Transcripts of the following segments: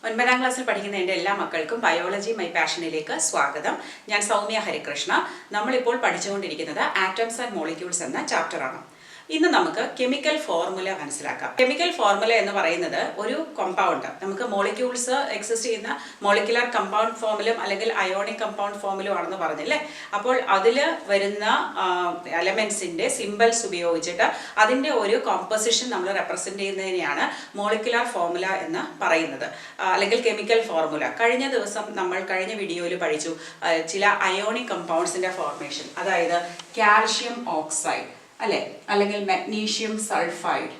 9ാം ക്ലാസ്സിൽ പഠിക്കുന്ന എൻ്റെ എല്ലാ മക്കൾക്കും ബയോളജി മൈ പാഷനിലേക്ക് സ്വാഗതം. ഞാൻ സൗമ്യ ഹരികൃഷ്ണ. നമ്മളിപ്പോൾ പഠിച്ചുകൊണ്ടിരിക്കുന്നത് ആറ്റംസ് ആൻഡ് മോളിക്യൂൾസ് എന്ന ചാപ്റ്ററാണ്. ഇന്ന് നമുക്ക് കെമിക്കൽ ഫോർമുല മനസ്സിലാക്കാം. കെമിക്കൽ ഫോർമുല എന്ന് പറയുന്നത് ഒരു കോമ്പൗണ്ട്, നമുക്ക് മോളിക്യൂൾസ് എക്സിസ്റ്റ് ചെയ്യുന്ന മോളിക്കുലർ കമ്പൗണ്ട് ഫോമിലും അല്ലെങ്കിൽ അയോണിക് കമ്പൗണ്ട് ഫോമിലും ആണെന്ന് പറഞ്ഞില്ലേ. അപ്പോൾ അതിൽ വരുന്ന എലമെന്റ്സിന്റെ സിംബൽസ് ഉപയോഗിച്ചിട്ട് അതിൻ്റെ ഒരു കോമ്പോസിഷൻ നമ്മൾ റെപ്രസെന്റ് ചെയ്യുന്നതിനെയാണ് മോളിക്കുലർ ഫോർമുല എന്ന് പറയുന്നത്, അല്ലെങ്കിൽ കെമിക്കൽ ഫോർമുല. കഴിഞ്ഞ വീഡിയോയിൽ പഠിച്ചു ചില അയോണിക് കമ്പൗണ്ട്സിന്റെ ഫോർമേഷൻ, അതായത് കാൽഷ്യം ഓക്സൈഡ് അല്ലെ, അല്ലെങ്കിൽ മാഗ്നീഷ്യം സൾഫൈഡ്,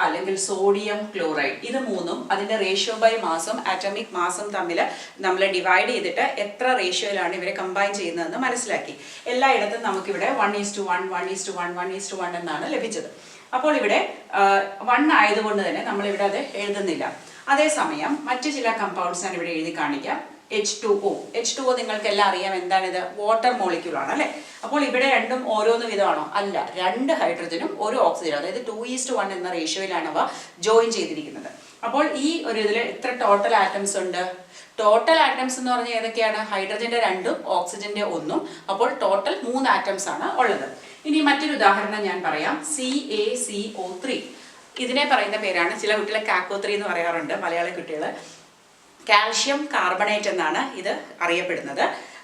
അല്ലെങ്കിൽ സോഡിയം ക്ലോറൈഡ്. ഇത് മൂന്നും അതിൻ്റെ റേഷ്യോ ബൈ മാസും ആറ്റോമിക് മാസും തമ്മിൽ നമ്മൾ ഡിവൈഡ് ചെയ്തിട്ട് എത്ര റേഷ്യോയിലാണ് ഇവരെ കമ്പൈൻ ചെയ്യുന്നതെന്ന് മനസ്സിലാക്കി. എല്ലായിടത്തും നമുക്കിവിടെ 1:1 1:1 1:1 എന്നാണ് ലഭിച്ചത്. അപ്പോൾ ഇവിടെ 1 ആയതുകൊണ്ട് തന്നെ നമ്മളിവിടെ അത് എഴുതുന്നില്ല. അതേസമയം മറ്റു ചില കമ്പൗണ്ട്സ് ഞാൻ ഇവിടെ എഴുതി കാണിക്കാം. H2O നിങ്ങൾക്ക് എല്ലാം അറിയാം എന്താണിത്, വാട്ടർ മോളിക്യൂൾ ആണ് അല്ലെ. അപ്പോൾ ഇവിടെ രണ്ടും ഓരോന്ന് വിധമാണോ? അല്ല, 2 ഹൈഡ്രജനും 1 ഓക്സിജനും, അതായത് 2:1 എന്ന റേഷ്യോയിലാണ് അവ ജോയിൻ ചെയ്തിരിക്കുന്നത്. അപ്പോൾ ഈ ഒരു ഇതിൽ ഇത്ര ടോട്ടൽ ആറ്റംസ് ഉണ്ട്. ടോട്ടൽ ആറ്റംസ് എന്ന് പറഞ്ഞാൽ ഏതൊക്കെയാണ്? ഹൈഡ്രജന്റെ 2ഉം ഓക്സിജന്റെ 1ഉം. അപ്പോൾ ടോട്ടൽ 3 ആറ്റംസ് ആണ് ഉള്ളത്. ഇനി മറ്റൊരു ഉദാഹരണം ഞാൻ പറയാം. CaCO3. ഇതിനെ പറയുന്ന പേരാണ്, ചില കുട്ടികളെ കാക്കോ3 എന്ന് പറയാറുണ്ട് മലയാള കുട്ടികൾ. കാൽഷ്യം കാർബണേറ്റ് എന്നാണ് ഇത് അറിയപ്പെടുന്നത്,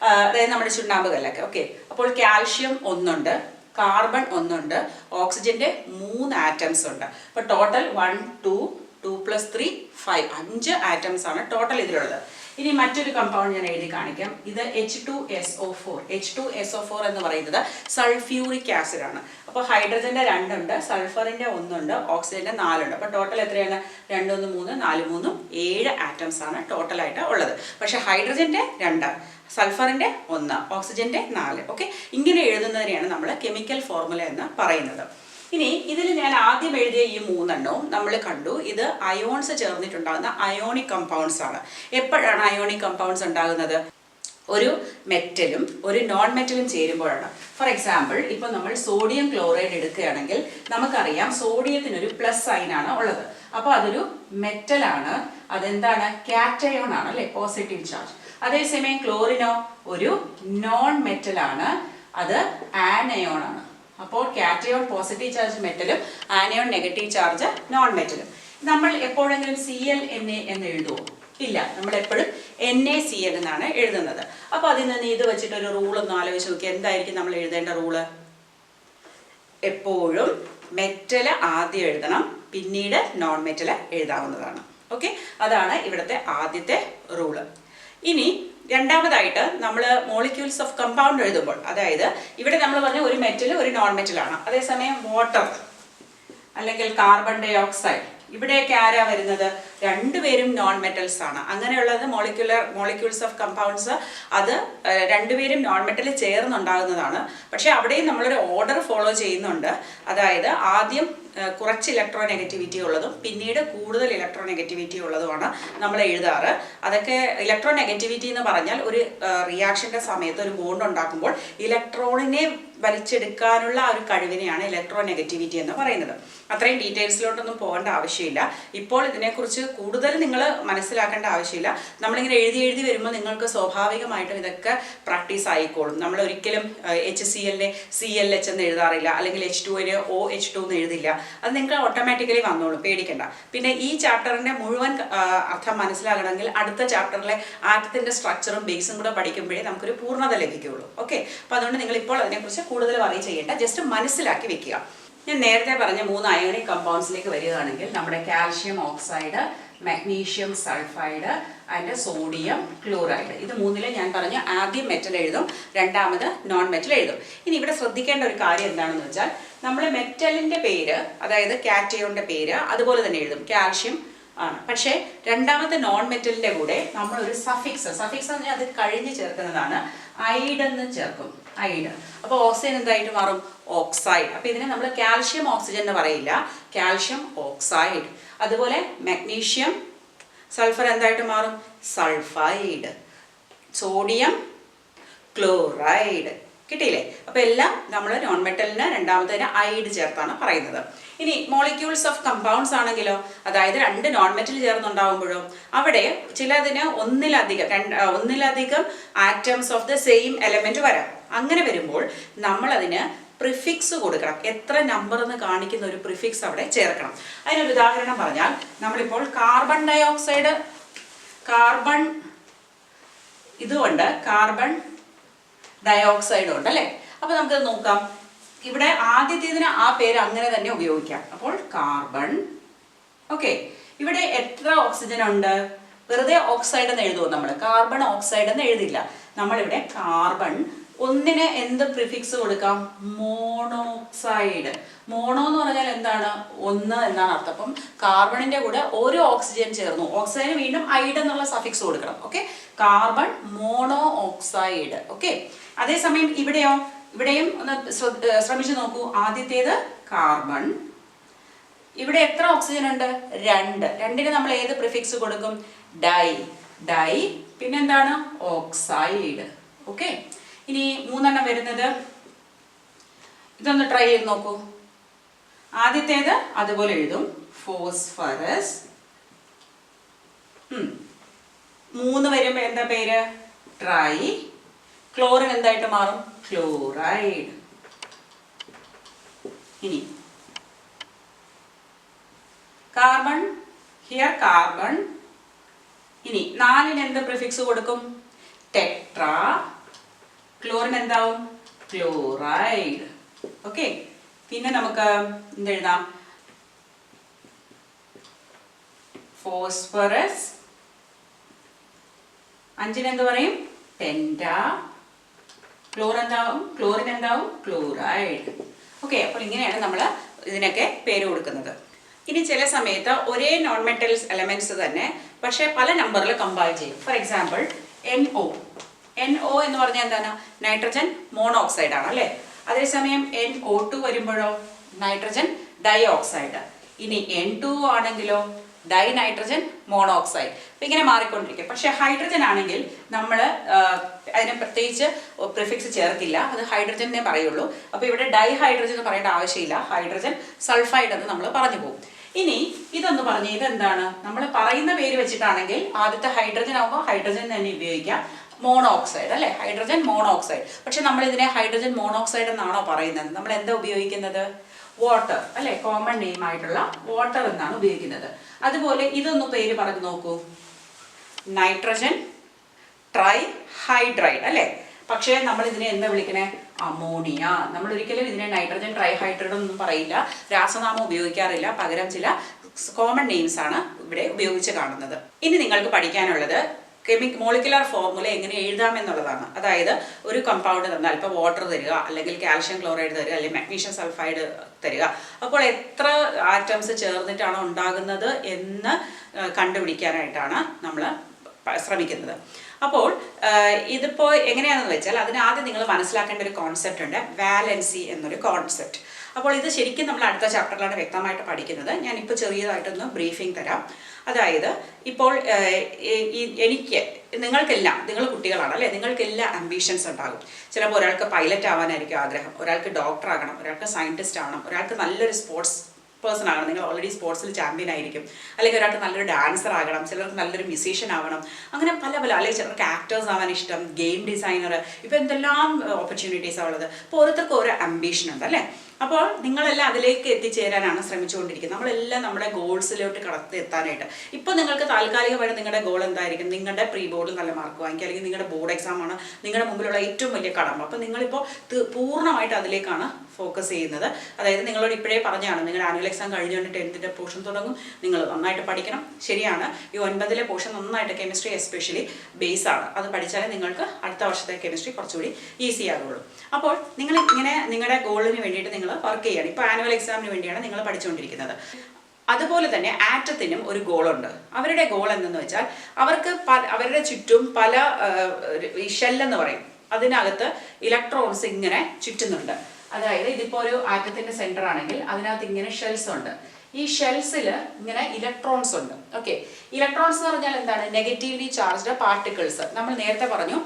അതായത് നമ്മുടെ ചുണ്ണാമ്പ് കല്ലൊക്കെ. ഓക്കെ, അപ്പോൾ കാൽഷ്യം 1 ഉണ്ട്, കാർബൺ 1 ഉണ്ട്, ഓക്സിജന്റെ 3 ആറ്റംസ് ഉണ്ട്. അപ്പൊ ടോട്ടൽ 1 2 2 + 3 5 5 ആറ്റംസ് ആണ് ടോട്ടൽ ഇതിലുള്ളത്. ഇനി മറ്റൊരു കമ്പൗണ്ട് ഞാൻ എഴുതി കാണിക്കാം. ഇത് H2SO4. H2SO4 എന്ന് പറയുന്നത് സൾഫ്യൂറിക് ആസിഡ് ആണ്. അപ്പോൾ ഹൈഡ്രജന്റെ 2 ഉണ്ട്, സൾഫറിന്റെ 1 ഉണ്ട്, ഓക്സിജന്റെ 4 ഉണ്ട്. അപ്പോൾ ടോട്ടൽ എത്രയാണ്? 2 1 3 4 3 7 ആറ്റംസ് ആണ് ടോട്ടലായിട്ട് ഉള്ളത്. പക്ഷെ ഹൈഡ്രജന്റെ 2, സൾഫറിന്റെ 1, ഓക്സിജന്റെ 4. ഓക്കെ, ഇങ്ങനെ എഴുതുന്നതിനെയാണ് നമ്മൾ കെമിക്കൽ ഫോർമുല എന്ന് പറയുന്നത്. ഇനി ഇതിൽ ഞാൻ ആദ്യം എഴുതിയ ഈ 3 എണ്ണവും നമ്മൾ കണ്ടു, ഇത് അയോൺസ് ചേർന്നിട്ടുണ്ടാകുന്ന അയോണിക് കമ്പൗണ്ട്സ് ആണ്. എപ്പോഴാണ് അയോണിക് കമ്പൗണ്ട്സ് ഉണ്ടാകുന്നത്? ഒരു മെറ്റലും ഒരു നോൺ മെറ്റലും ചേരുമ്പോഴാണ്. ഫോർ എക്സാമ്പിൾ, ഇപ്പൊ നമ്മൾ സോഡിയം ക്ലോറൈഡ് എടുക്കുകയാണെങ്കിൽ നമുക്കറിയാം സോഡിയത്തിനൊരു പ്ലസ് സൈൻ ആണ് ഉള്ളത്. അപ്പോൾ അതൊരു മെറ്റലാണ്, അതെന്താണ്? കാറ്റയോൺ ആണ് അല്ലെ, പോസിറ്റീവ് ചാർജ്. അതേസമയം ക്ലോറിനോ ഒരു നോൺ മെറ്റലാണ്, അത് ആനയോൺ ആണ്. അപ്പോൾ കാറ്റയോൺ പോസിറ്റീവ് ചാർജ് മെറ്റലും ആനയോൺ നെഗറ്റീവ് ചാർജ് നോൺ മെറ്റലും. നമ്മൾ എപ്പോഴെങ്കിലും ClNa എന്ന് എഴുതുമോ? ഇല്ല, നമ്മൾ എപ്പോഴും NaCl എന്നാണ് എഴുതുന്നത്. അപ്പോൾ അതിൽ നിന്ന് ഇത് വെച്ചിട്ട് ഒരു റൂൾ ഒന്ന് ആലോചിച്ച് നോക്കി. എന്തായിരിക്കും നമ്മൾ എഴുതേണ്ട റൂള്? എപ്പോഴും മെറ്റൽ ആദ്യം എഴുതണം, പിന്നീട് നോൺ മെറ്റൽ എഴുതാവുന്നതാണ്. ഓക്കെ, അതാണ് ഇവിടുത്തെ ആദ്യത്തെ റൂള്. ഇനി രണ്ടാമതായിട്ട് നമ്മൾ മോളിക്യൂൾസ് ഓഫ് കമ്പൗണ്ട് എഴുതുമ്പോൾ, അതായത് ഇവിടെ നമ്മൾ പറഞ്ഞ ഒരു മെറ്റൽ ഒരു നോൺ മെറ്റലാണ്, അതേസമയം വാട്ടർ അല്ലെങ്കിൽ കാർബൺ ഡൈ ഓക്സൈഡ്, ഇവിടെയൊക്കെ ആരാ വരുന്നത്? രണ്ടുപേരും നോൺ മെറ്റൽസ് ആണ്. അങ്ങനെയുള്ളത് മോളിക്യൂൾസ് ഓഫ് കമ്പൗണ്ട്സ് അത് രണ്ടുപേരും നോൺ മെറ്റൽ ചേർന്നുണ്ടാകുന്നതാണ്. പക്ഷെ അവിടെയും നമ്മളൊരു ഓർഡർ ഫോളോ ചെയ്യുന്നുണ്ട്. അതായത് ആദ്യം കുറച്ച് ഇലക്ട്രോ നെഗറ്റിവിറ്റി ഉള്ളതും പിന്നീട് കൂടുതൽ ഇലക്ട്രോ നെഗറ്റിവിറ്റി ഉള്ളതുമാണ് നമ്മൾ എഴുതാറ്. അതൊക്കെ ഇലക്ട്രോ നെഗറ്റിവിറ്റി എന്ന് പറഞ്ഞാൽ ഒരു റിയാക്ഷന്റെ സമയത്ത് ഒരു ബോണ്ട് ഉണ്ടാക്കുമ്പോൾ ഇലക്ട്രോണിനെ വലിച്ചെടുക്കാനുള്ള ഒരു കഴിവിനെയാണ് ഇലക്ട്രോ നെഗറ്റിവിറ്റി എന്ന് പറയുന്നത്. അത്രയും ഡീറ്റെയിൽസിലോട്ടൊന്നും പോകേണ്ട ആവശ്യമില്ല. ഇപ്പോൾ ഇതിനെക്കുറിച്ച് കൂടുതൽ നിങ്ങൾ മനസ്സിലാക്കേണ്ട ആവശ്യമില്ല. നമ്മളിങ്ങനെ എഴുതി വരുമ്പോൾ നിങ്ങൾക്ക് സ്വാഭാവികമായിട്ടും ഇതൊക്കെ പ്രാക്ടീസ് ആയിക്കോളും. നമ്മൾ ഒരിക്കലും HClനെ ClH എന്ന് എഴുതാറില്ല, അല്ലെങ്കിൽ H2നെ OH2 എന്ന് എഴുതില്ല. അത് നിങ്ങൾക്ക് ഓട്ടോമാറ്റിക്കലി വന്നോളും, പേടിക്കണ്ട. പിന്നെ ഈ ചാപ്റ്ററിന്റെ മുഴുവൻ അർത്ഥം മനസ്സിലാകണമെങ്കിൽ അടുത്ത ചാപ്റ്ററിലെ ആറ്റത്തിന്റെ സ്ട്രക്ചറും ബേസും കൂടെ പഠിക്കുമ്പോഴേ നമുക്കൊരു പൂർണ്ണത ലഭിക്കുകയുള്ളൂ. ഓക്കെ, അപ്പോൾ അതുകൊണ്ട് നിങ്ങൾ ഇപ്പോൾ അതിനെക്കുറിച്ച് കൂടുതൽ വറി ചെയ്യേണ്ട, ജസ്റ്റ് മനസ്സിലാക്കി വെക്കുക. ഞാൻ നേരത്തെ പറഞ്ഞ 3 അയോണിക് കമ്പൗണ്ട്സിലേക്ക് വരികയാണെങ്കിൽ നമ്മുടെ calcium oxide, magnesium sulphide and sodium chloride, ഇത് 3ൽ ഞാൻ പറഞ്ഞ ആദ്യം മെറ്റൽ എഴുതും, രണ്ടാമത് നോൺ മെറ്റൽ എഴുതും. ഇനി ഇവിടെ ശ്രദ്ധിക്കേണ്ട ഒരു കാര്യം എന്താണെന്ന് വെച്ചാൽ, നമ്മൾ മെറ്റലിന്റെ പേര്, അതായത് കാറ്റയോണിന്റെ പേര് അതുപോലെ തന്നെ എഴുതും, കാൽഷ്യം ആണ്. പക്ഷേ രണ്ടാമത്തെ നോൺ മെറ്റലിന്റെ കൂടെ നമ്മൾ ഒരു സഫിക്സ് എന്ന് പറഞ്ഞാൽ അത് കഴിഞ്ഞ് ചേർക്കുന്നതാണ്, ഐഡ് എന്ന് ചേർക്കും. ഐഡ്. അപ്പോൾ ഓക്സിജൻ എന്തായിട്ട് മാറും? ഓക്സൈഡ്. അപ്പോൾ ഇതിനെ നമ്മൾ കാൽഷ്യം ഓക്സിജൻ എന്ന് പറയില്ല, കാൽഷ്യം ഓക്സൈഡ്. അതുപോലെ മാഗ്നീഷ്യം സൾഫർ എന്തായിട്ട് മാറും? സൾഫൈഡ്. Sodium chloride. കിട്ടിയില്ലേ? അപ്പോൾ എല്ലാം നമ്മൾ നോൺ മെറ്റലിന് രണ്ടാമത്തേന് ഐഡ് ചേർത്താണ് പറയുന്നത്. ഇനി മോളിക്യൂൾസ് ഓഫ് കമ്പൗണ്ട്സ് ആണെങ്കിലോ, അതായത് രണ്ട് നോൺ മെറ്റൽ ചേർന്നുണ്ടാവുമ്പോഴോ അവിടെ ചിലതിന് ഒന്നിലധികം atoms of the same element വരാം. അങ്ങനെ വരുമ്പോൾ നമ്മളതിന് പ്രിഫിക്സ് കൊടുക്കണം. എത്ര നമ്പർ എന്ന് കാണിക്കുന്ന ഒരു പ്രിഫിക്സ് അവിടെ ചേർക്കണം. അതിനൊരു ഉദാഹരണം പറഞ്ഞാൽ, നമ്മളിപ്പോൾ കാർബൺ ഡയോക്സൈഡ്, കാർബൺ ഇതുകൊണ്ട് കാർബൺ ഡയോക്സൈഡ് ഉണ്ട് അല്ലേ? അപ്പൊ നമുക്കത് നോക്കാം. ഇവിടെ ആദ്യത്തേതിന് ആ പേര് അങ്ങനെ തന്നെ ഉപയോഗിക്കാം. അപ്പോൾ കാർബൺ. ഓക്കെ, ഇവിടെ എത്ര ഓക്സിജൻ ഉണ്ട്? വെറുതെ ഓക്സൈഡ് എന്ന് എഴുതുമോ നമ്മൾ? കാർബൺ ഓക്സൈഡ് എന്ന് എഴുതില്ല. നമ്മളിവിടെ കാർബൺ ഒന്നിന് എന്ത് പ്രിഫിക്സ് കൊടുക്കാം? മോണോക്സൈഡ്. മോണോ എന്ന് പറഞ്ഞാൽ എന്താണ്? ഒന്ന് എന്നാണ് അർത്ഥം. അപ്പം കാർബണിന്റെ കൂടെ ഒരു ഓക്സിജൻ ചേർന്നു. ഓക്സിജന് വീണ്ടും ഐഡ് എന്നുള്ള സഫിക്സ് കൊടുക്കണം. Okay, carbon mono oxide. Okay, അതേസമയം ഇവിടെയോ? ഇവിടെയും ഒന്ന് ശ്രമിച്ചു നോക്കൂ. ആദ്യത്തേത് കാർബൺ. ഇവിടെ എത്ര ഓക്സിജൻ ഉണ്ട്? 2. 2ന് നമ്മൾ ഏത് പ്രിഫിക്സ് കൊടുക്കും? ഡൈ. ഡൈ പിന്നെന്താണ്? ഓക്സൈഡ്. ഓക്കെ, ഇനി 3 വരുന്നത്, ഇതൊന്ന് ട്രൈ ചെയ്ത് നോക്കൂ. ആദ്യത്തേത് അതുപോലെ എഴുതും, ഫോസ്ഫറസ്. 3 വരുമ്പോ എന്താ പേര്? ട്രൈ. ക്ലോറിൻ എന്തായിട്ട് മാറും? ക്ലോറൈഡ്. ഇനി കാർബൺ, ഹിയർ കാർബൺ. ഇനി 4ന് എന്ത് പ്രിഫിക്സ് കൊടുക്കും? ടെട്രാ. ക്ലോറിൻ എന്താവും? ക്ലോറൈഡ്. ഓക്കെ, പിന്നെ നമുക്ക് എന്തെഴുതാം? ഫോസ്ഫറസ്. 5ന് എന്ത് പറയും? പെന്റാ. ക്ലോറിൻ എന്താവും? ക്ലോറൈഡ്. ഓക്കെ, അപ്പോൾ ഇങ്ങനെയാണ് നമ്മൾ ഇതിനൊക്കെ പേര് കൊടുക്കുന്നത്. ഇനി ചില സമയത്ത് ഒരേ നോൺ മെറ്റൽസ് എലമെന്റ്സ് തന്നെ പക്ഷേ പല നമ്പറിൽ കമ്പൈൻ ചെയ്യും. For example NO. NO എന്ന് പറഞ്ഞാൽ എന്താണ്? നൈട്രജൻ മോണോക്സൈഡ് ആണ് അല്ലേ? അതേസമയം NO2 വരുമ്പോഴോ നൈട്രജൻ ഡയോക്സൈഡ്. ഇനി N2 ആണെങ്കിലോ ഡൈ നൈട്രജൻ മോണോക്സൈഡ്. അപ്പം ഇങ്ങനെ മാറിക്കൊണ്ടിരിക്കും. പക്ഷേ ഹൈഡ്രജൻ ആണെങ്കിൽ നമ്മൾ അതിന് പ്രത്യേകിച്ച് പ്രിഫിക്സ് ചേർക്കില്ല. അത് ഹൈഡ്രജനെ പറയുള്ളൂ. അപ്പോൾ ഇവിടെ ഡൈ ഹൈഡ്രജൻ എന്ന് പറയേണ്ട ആവശ്യമില്ല. ഹൈഡ്രജൻ സൾഫൈഡ് എന്ന് നമ്മൾ പറഞ്ഞു പോകും. ഇനി ഇതൊന്ന് പറഞ്ഞ് ഇതെന്താണ്? നമ്മൾ പറയുന്ന പേര് വെച്ചിട്ടാണെങ്കിൽ ആദ്യത്തെ ഹൈഡ്രജൻ ആകുമ്പോൾ ഹൈഡ്രജൻ തന്നെ ഉപയോഗിക്കാം. മോണോക്സൈഡ് അല്ലേ? Hydrogen monoxide. പക്ഷെ നമ്മൾ ഇതിനെ ഹൈഡ്രജൻ മോണോക്സൈഡ് എന്നാണോ പറയുന്നത്? നമ്മൾ എന്താ ഉപയോഗിക്കുന്നത്? വാട്ടർ അല്ലെ? കോമൺ നെയിം ആയിട്ടുള്ള വാട്ടർ എന്നാണ് ഉപയോഗിക്കുന്നത്. അതുപോലെ ഇതൊന്ന് പേര് പറഞ്ഞു നോക്കൂ. നൈട്രജൻ ട്രൈ ഹൈഡ്രൈഡ് അല്ലെ? പക്ഷേ നമ്മൾ ഇതിനെ എന്താ വിളിക്കണേ? അമോണിയ. നമ്മൾ ഒരിക്കലും ഇതിനെ നൈട്രജൻ ട്രൈ ഹൈഡ്രൈഡ് ഒന്നും പറയില്ല, രാസനാമം ഉപയോഗിക്കാറില്ല. പകരം ചില കോമൺ നെയിംസ് ആണ് ഇവിടെ ഉപയോഗിച്ച് കാണുന്നത്. ഇനി നിങ്ങൾക്ക് പഠിക്കാനുള്ളത് മോളിക്കുലർ ഫോർമുല എങ്ങനെ എഴുതാമെന്നുള്ളതാണ്. അതായത് ഒരു കമ്പൗണ്ട് തന്നാൽ, ഇപ്പോൾ വാട്ടർ തരിക, അല്ലെങ്കിൽ കാൽഷ്യം ക്ലോറൈഡ് തരിക, അല്ലെങ്കിൽ മാഗ്നീഷ്യം സൾഫൈഡ് തരിക, അപ്പോൾ എത്ര ആറ്റംസ് ചേർന്നിട്ടാണ് ഉണ്ടാകുന്നത് എന്ന് കണ്ടുപിടിക്കാനായിട്ടാണ് നമ്മൾ ശ്രമിക്കുന്നത്. അപ്പോൾ ഇതിപ്പോൾ എങ്ങനെയാണെന്ന് വെച്ചാൽ അതിന് ആദ്യം നിങ്ങൾ മനസ്സിലാക്കേണ്ട ഒരു കോൺസെപ്റ്റ് ഉണ്ട്, വാലൻസി എന്നൊരു കോൺസെപ്റ്റ്. അപ്പോൾ ഇത് ശരിക്കും നമ്മൾ അടുത്ത ചാപ്റ്ററിലാണ് വ്യക്തമായിട്ട് പഠിക്കുന്നത്. ഞാനിപ്പോൾ ചെറിയതായിട്ടൊന്ന് ബ്രീഫിംഗ് തരാം. അതായത് ഇപ്പോൾ നിങ്ങൾക്കെല്ലാം, നിങ്ങൾ കുട്ടികളാണ് അല്ലേ? നിങ്ങൾക്കെല്ലാം അംബീഷൻസ് ഉണ്ടാകും. ചിലപ്പോൾ ഒരാൾക്ക് പൈലറ്റ് ആവാനായിരിക്കും ആഗ്രഹം, ഒരാൾക്ക് ഡോക്ടർ ആകണം, ഒരാൾക്ക് സയൻറ്റിസ്റ്റ് ആവണം, ഒരാൾക്ക് നല്ലൊരു സ്പോർട്സ് പേഴ്സൺ ആകണം, നിങ്ങൾ ഓൾറെഡി സ്പോർട്സിൽ ചാമ്പ്യൻ ആയിരിക്കും, അല്ലെങ്കിൽ ഒരാൾക്ക് നല്ലൊരു ഡാൻസർ ആകണം, ചിലർക്ക് നല്ലൊരു മ്യൂസീഷ്യൻ ആവണം, അങ്ങനെ പല അല്ലെങ്കിൽ ചിലർക്ക് ആക്ടേഴ്സ് ആവാൻ ഇഷ്ടം, ഗെയിം ഡിസൈനർ, ഇപ്പോൾ എന്തെല്ലാം ഓപ്പർച്യൂണിറ്റീസാണ് ഉള്ളത്. അപ്പോൾ ഓരോരുത്തർക്കും ഓരോ അംബീഷൻ ഉണ്ട് അല്ലേ? അപ്പോൾ നിങ്ങളെല്ലാം അതിലേക്ക് എത്തിച്ചേരാനാണ് ശ്രമിച്ചുകൊണ്ടിരിക്കുന്നത്. നമ്മളെല്ലാം നമ്മുടെ ഗോൾസിലോട്ട് എത്താനായിട്ട്. ഇപ്പോൾ നിങ്ങൾക്ക് താൽക്കാലികമായിട്ട് നിങ്ങളുടെ ഗോൾ എന്തായിരിക്കും? നിങ്ങളുടെ പ്രീ ബോർഡിൽ നല്ല മാർക്ക് വാങ്ങിക്കുക, അല്ലെങ്കിൽ നിങ്ങളുടെ ബോർഡ് എക്സാം ആണ് നിങ്ങളുടെ മുമ്പിലുള്ള ഏറ്റവും വലിയ കടമ. അപ്പോൾ നിങ്ങളിപ്പോൾ പൂർണ്ണമായിട്ട് അതിലേക്കാണ് ഫോക്കസ് ചെയ്യുന്നത്. അതായത് നിങ്ങളോട് ഇപ്പോഴേ പറഞ്ഞാണ്, നിങ്ങളുടെ ആനുവൽ എക്സാം കഴിഞ്ഞുകൊണ്ട് 10th പോർഷൻ തുടങ്ങും, നിങ്ങൾ നന്നായിട്ട് പഠിക്കണം. ശരിയാണ്, ഈ 9th പോർഷൻ നന്നായിട്ട് കെമിസ്ട്രി എസ്പെഷ്യലി ബേസ് ആണ്. അത് പഠിച്ചാലേ നിങ്ങൾക്ക് അടുത്ത വർഷത്തെ കെമിസ്ട്രി കുറച്ചുകൂടി ഈസി ആകുള്ളൂ. അപ്പോൾ നിങ്ങൾ ഇങ്ങനെ നിങ്ങളുടെ ഗോളിന് വേണ്ടിയിട്ട് നിങ്ങൾ വർക്ക് ചെയ്യണം. ഇപ്പോൾ ആനുവൽ എക്സാമിന് വേണ്ടിയാണ് നിങ്ങൾ പഠിച്ചുകൊണ്ടിരിക്കുന്നത്. അതുപോലെ തന്നെ ആറ്റത്തിനും ഒരു ഗോളുണ്ട്. അവരുടെ ഗോൾ എന്തെന്ന് വെച്ചാൽ അവർക്ക് അവരുടെ ചുറ്റും പല ഷെല്ലെന്ന് പറയും, അതിനകത്ത് ഇലക്ട്രോൺസ് ഇങ്ങനെ ചുറ്റുന്നുണ്ട്. അതായത് ഇതിപ്പോൾ ഒരു ആറ്റത്തിന്റെ സെന്റർ ആണെങ്കിൽ അതിനകത്ത് ഇങ്ങനെ ഷെൽസ് ഉണ്ട്. ഈ ഷെൽസിൽ ഇങ്ങനെ ഇലക്ട്രോൺസ് ഉണ്ട്. ഓക്കെ, ഇലക്ട്രോൺസ് എന്ന് പറഞ്ഞാൽ എന്താണ്? Negatively charged particles. നമ്മൾ നേരത്തെ പറഞ്ഞു,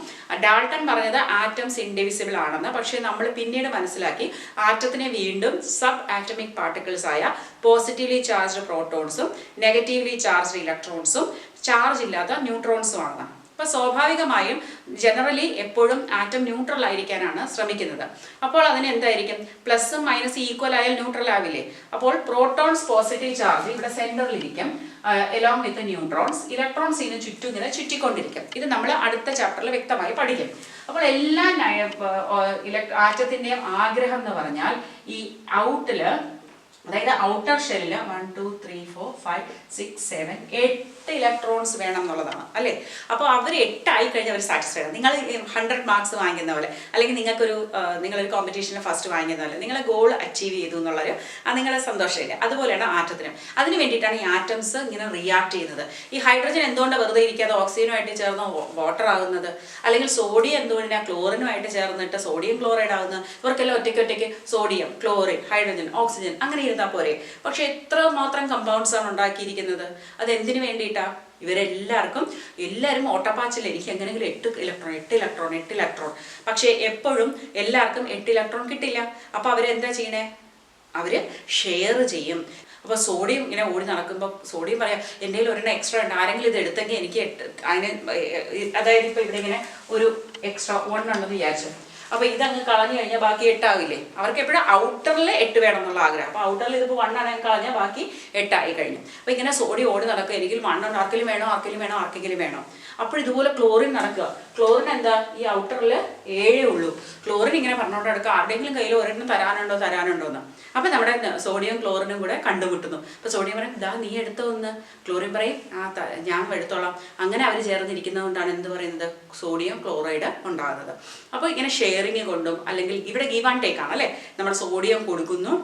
ഡാൾട്ടൺ പറഞ്ഞത് ആറ്റംസ് ഇൻഡിവിസിബിൾ ആണെന്ന്. പക്ഷേ നമ്മൾ പിന്നീട് മനസ്സിലാക്കി ആറ്റത്തിനെ വീണ്ടും സബ് ആറ്റമിക് പാർട്ടിക്കിൾസ് ആയ പോസിറ്റീവ്ലി ചാർജ്ഡ് പ്രോട്ടോൺസും നെഗറ്റീവ്ലി ചാർജ്ഡ് ഇലക്ട്രോൺസും ചാർജ് ഇല്ലാത്ത ന്യൂട്രോൺസും ആണെന്ന്. അപ്പോൾ സ്വാഭാവികമായും ജനറലി എപ്പോഴും ആറ്റം ന്യൂട്രൽ ആയിരിക്കാനാണ് ശ്രമിക്കുന്നത്. അപ്പോൾ അതിന് എന്തായിരിക്കും? പ്ലസും മൈനസ് ഈക്വൽ ആയാൽ ന്യൂട്രൽ ആവില്ലേ? അപ്പോൾ പ്രോട്ടോൺസ് പോസിറ്റീവ് ചാർജ് ഇവിടെ സെന്ററിലിരിക്കും എലോങ് വിത്ത് ന്യൂട്രോൺസ്. ഇലക്ട്രോൺസ് ഇതിന് ചുറ്റും ഇങ്ങനെ ചുറ്റിക്കൊണ്ടിരിക്കും. ഇത് നമ്മൾ അടുത്ത ചാപ്റ്ററിൽ വ്യക്തമായി പഠിക്കും. അപ്പോൾ എല്ലാ ആറ്റത്തിൻ്റെയും ആഗ്രഹം എന്ന് പറഞ്ഞാൽ ഈ ഔട്ടില്, അതായത് ഔട്ടർ ഷെല്ലില് 1 2 3 4 5 6 7 8 ഇലക്ട്രോൺസ് വേണം എന്നുള്ളതാണ് അല്ലേ? അപ്പോൾ അവർ 8 ആയി കഴിഞ്ഞാൽ അവർ സാറ്റിസ്ഫൈഡ് ആണ്. നിങ്ങൾ 100 മാർക്സ് വാങ്ങിക്കുന്ന പോലെ, അല്ലെങ്കിൽ നിങ്ങളൊരു കോമ്പറ്റീഷനിൽ ഫസ്റ്റ് വാങ്ങിക്കുന്ന പോലെ നിങ്ങളെ ഗോൾ അച്ചീവ് ചെയ്തു എന്നുള്ളൊരു നിങ്ങളെ സന്തോഷമില്ല. അതുപോലെയാണ് ആറ്റത്തിനും. അതിന് വേണ്ടിയിട്ടാണ് ഈ ആറ്റംസ് ഇങ്ങനെ റിയാക്ട് ചെയ്യുന്നത്. ഈ ഹൈഡ്രജൻ എന്തുകൊണ്ടാണ് വെറുതെ ഇരിക്കാതെ ഓക്സിജനുമായിട്ട് ചേർന്ന് വാട്ടർ ആകുന്നത്? അല്ലെങ്കിൽ സോഡിയം എന്തുകൊണ്ടാണ് ക്ലോറിനുമായിട്ട് ചേർന്നിട്ട് സോഡിയം ക്ലോറൈഡ് ആകുന്നത്? ഇവർക്കെല്ലാം ഒറ്റയ്ക്ക് സോഡിയം, ക്ലോറിൻ, ഹൈഡ്രജൻ, ഓക്സിജൻ അങ്ങനെ ഇരുന്നാൽ പോരെ. പക്ഷെ എത്ര മാത്രം കമ്പൗണ്ട്സ് ആണ് ഉണ്ടാക്കിയിരിക്കുന്നത്? അത് എന്തിനു വേണ്ടിയിട്ടാണ്? എല്ലാവരും ഓട്ടപ്പാച്ചിൽ, എനിക്ക് എങ്ങനെയെങ്കിലും 8 ഇലക്ട്രോൺ. പക്ഷേ എപ്പോഴും എല്ലാവർക്കും 8 ഇലക്ട്രോൺ കിട്ടില്ല. അപ്പോൾ അവരെന്താ ചെയ്യണേ? അവര് ഷെയർ ചെയ്യും. അപ്പോൾ സോഡിയം ഇങ്ങനെ ഓടി നടക്കുമ്പോൾ സോഡിയം പറയാം, എൻ്റെ കയ്യിൽ ഒരെണ്ണം എക്സ്ട്രാ ഉണ്ട്, ആരെങ്കിലും ഇത് എടുത്തെങ്കിൽ എനിക്ക് അതായത് ഇപ്പോൾ ഇവിടെ ഇങ്ങനെ ഒരു എക്സ്ട്രാ 1 ഉണ്ടെന്ന് വിചാരിച്ചു. അപ്പോൾ ഇതങ്ങ് കളഞ്ഞു കഴിഞ്ഞാൽ ബാക്കി 8 ആവില്ലേ? അവർക്ക് എപ്പോഴും ഔട്ടറിൽ 8 വേണം എന്നുള്ള ആഗ്രഹം. അപ്പോൾ ഔട്ടറിൽ ഇതിപ്പോൾ 1 ആണെങ്കിൽ കളഞ്ഞാൽ ബാക്കി 8 ആയി കഴിഞ്ഞു. അപ്പോൾ ഇങ്ങനെ സോഡിയം ഓടി നടക്കുക, എനിക്ക് 1 ഉണ്ട്, ആർക്കെങ്കിലും വേണോ. അപ്പോൾ ഇതുപോലെ ക്ലോറിൻ നടക്കുക. ക്ലോറിൻ എന്താ? ഈ ഔട്ടറിൽ 7 ഉള്ളൂ. ക്ലോറിൻ ഇങ്ങനെ പറഞ്ഞുകൊണ്ട് നടക്കുക, ആരുടെയെങ്കിലും കയ്യിൽ ഒരെണ്ണം തരാനുണ്ടോ എന്ന്. അപ്പോൾ നമ്മുടെ സോഡിയം ക്ലോറിനും കൂടെ കണ്ടുമുട്ടുന്നു. അപ്പോൾ സോഡിയം പറയും, ഇതാ നീ എടുത്തോ ഒന്ന്. ക്ലോറിൻ പറയും, ഞാൻ എടുത്തോളാം. അങ്ങനെ അവർ ചേർന്നിരിക്കുന്നതുകൊണ്ടാണ് എന്ത് പറയുന്നത്? സോഡിയം ക്ലോറൈഡ് ഉണ്ടാകുന്നത്. അപ്പോൾ ഇങ്ങനെ ഷെയറിങ് കൊണ്ടും, അല്ലെങ്കിൽ ഇവിടെ ഗീവ് ആൻഡ് ടേക്ക് ആണ് അല്ലേ? നമ്മുടെ സോഡിയം കൊടുക്കുന്നു,